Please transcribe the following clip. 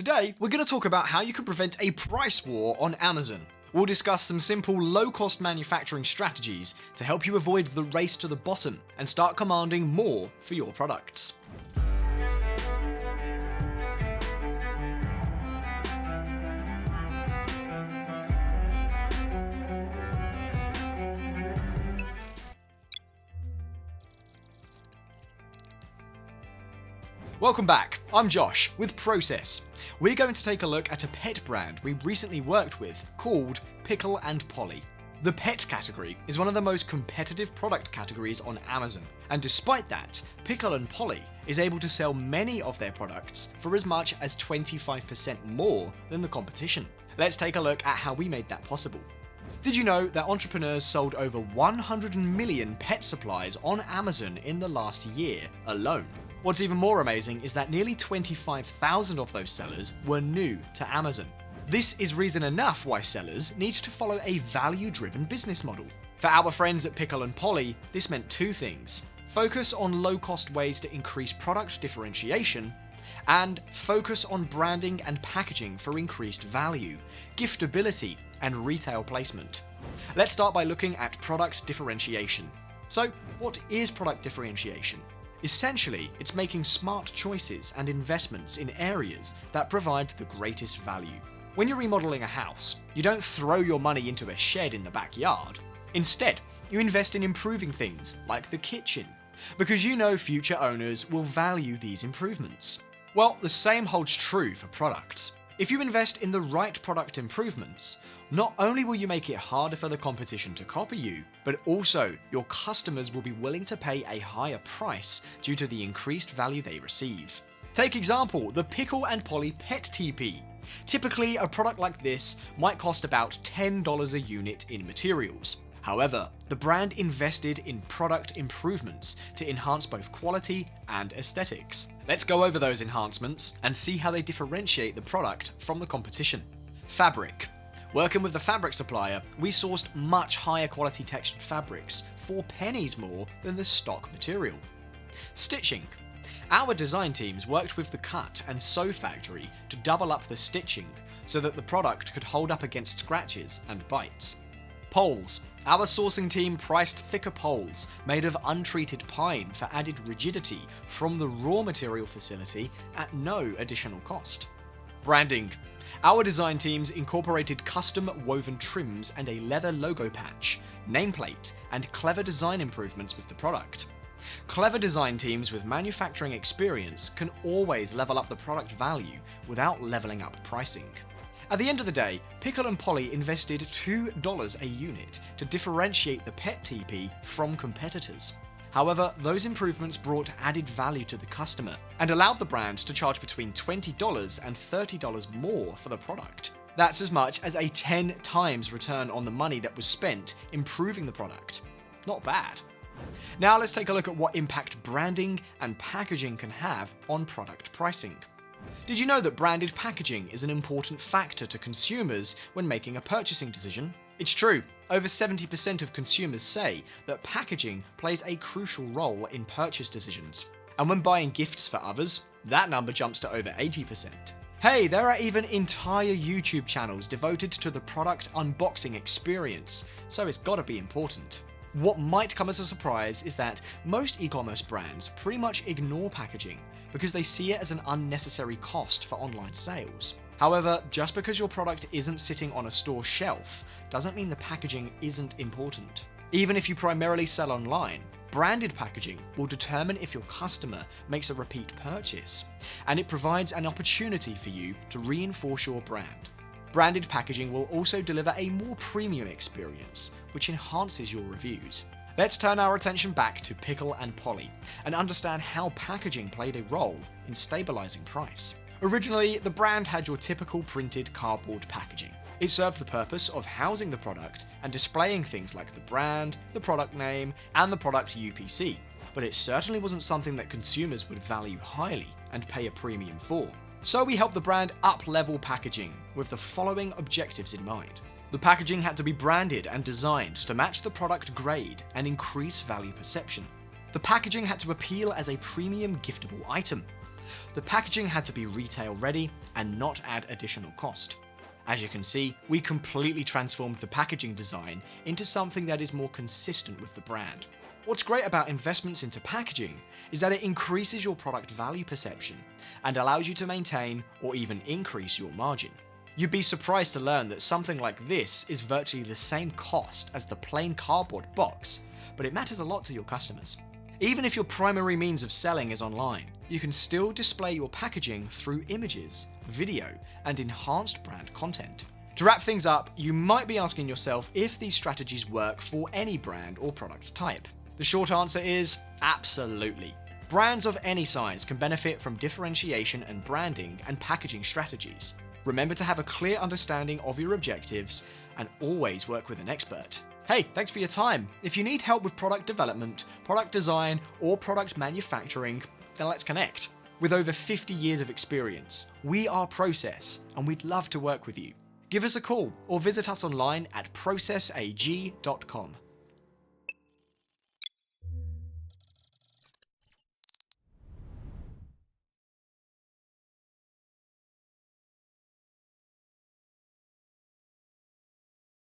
Today, we're going to talk about how you can prevent a price war on Amazon. We'll discuss some simple low-cost manufacturing strategies to help you avoid the race to the bottom and start commanding more for your products. Welcome back, I'm Josh with Process. We're going to take a look at a pet brand we recently worked with called Pickle & Polly. The pet category is one of the most competitive product categories on Amazon, and despite that, Pickle & Polly is able to sell many of their products for as much as 25% more than the competition. Let's take a look at how we made that possible. Did you know that entrepreneurs sold over 100 million pet supplies on Amazon in the last year alone? What's even more amazing is that nearly 25,000 of those sellers were new to Amazon. This is reason enough why sellers need to follow a value-driven business model. For our friends at Pickle & Polly, this meant two things: focus on low-cost ways to increase product differentiation, and focus on branding and packaging for increased value, giftability, and retail placement. Let's start by looking at product differentiation. So, what is product differentiation? Essentially, it's making smart choices and investments in areas that provide the greatest value. When you're remodeling a house, you don't throw your money into a shed in the backyard. Instead, you invest in improving things like the kitchen, because you know future owners will value these improvements. Well, the same holds true for products. If you invest in the right product improvements, not only will you make it harder for the competition to copy you, but also your customers will be willing to pay a higher price due to the increased value they receive. Take example, the Pickle & Polly Pet TP. Typically, a product like this might cost about $10 a unit in materials. However, the brand invested in product improvements to enhance both quality and aesthetics. Let's go over those enhancements and see how they differentiate the product from the competition. Fabric. Working with the fabric supplier, we sourced much higher quality textured fabrics for pennies more than the stock material. Stitching. Our design teams worked with the cut and sew factory to double up the stitching so that the product could hold up against scratches and bites. Poles. Our sourcing team priced thicker poles made of untreated pine for added rigidity from the raw material facility at no additional cost. Branding. Our design teams incorporated custom woven trims and a leather logo patch, nameplate, and clever design improvements with the product. Clever design teams with manufacturing experience can always level up the product value without leveling up pricing. At the end of the day, Pickle & Polly invested $2 a unit to differentiate the pet TP from competitors. However, those improvements brought added value to the customer and allowed the brand to charge between $20 and $30 more for the product. That's as much as a 10 times return on the money that was spent improving the product. Not bad. Now let's take a look at what impact branding and packaging can have on product pricing. Did you know that branded packaging is an important factor to consumers when making a purchasing decision? It's true, over 70% of consumers say that packaging plays a crucial role in purchase decisions. And when buying gifts for others, that number jumps to over 80%. Hey, there are even entire YouTube channels devoted to the product unboxing experience, so it's gotta be important. What might come as a surprise is that most e-commerce brands pretty much ignore packaging because they see it as an unnecessary cost for online sales. However, just because your product isn't sitting on a store shelf doesn't mean the packaging isn't important. Even if you primarily sell online, branded packaging will determine if your customer makes a repeat purchase, and it provides an opportunity for you to reinforce your brand. Branded packaging will also deliver a more premium experience, which enhances your reviews. Let's turn our attention back to Pickle & Polly and understand how packaging played a role in stabilizing price. Originally, the brand had your typical printed cardboard packaging. It served the purpose of housing the product and displaying things like the brand, the product name, and the product UPC, but it certainly wasn't something that consumers would value highly and pay a premium for. So we helped the brand up-level packaging with the following objectives in mind. The packaging had to be branded and designed to match the product grade and increase value perception. The packaging had to appeal as a premium giftable item. The packaging had to be retail ready and not add additional cost. As you can see, we completely transformed the packaging design into something that is more consistent with the brand. What's great about investments into packaging is that it increases your product value perception and allows you to maintain or even increase your margin. You'd be surprised to learn that something like this is virtually the same cost as the plain cardboard box, but it matters a lot to your customers. Even if your primary means of selling is online, you can still display your packaging through images, video, and enhanced brand content. To wrap things up, you might be asking yourself if these strategies work for any brand or product type. The short answer is absolutely. Brands of any size can benefit from differentiation and branding and packaging strategies. Remember to have a clear understanding of your objectives and always work with an expert. Hey, thanks for your time. If you need help with product development, product design, or product manufacturing, then let's connect. With over 50 years of experience, we are Process, and we'd love to work with you. Give us a call or visit us online at processag.com.